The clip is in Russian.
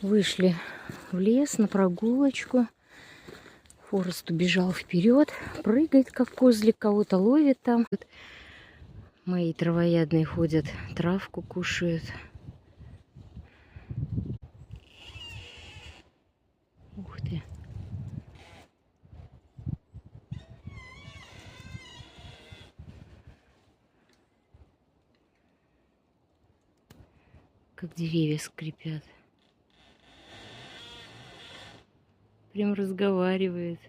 Вышли в лес на прогулочку. Форест убежал вперед, прыгает как козлик, кого-то ловит там. Мои травоядные ходят, травку кушают. Ух ты. Как деревья скрипят. Прям разговаривает.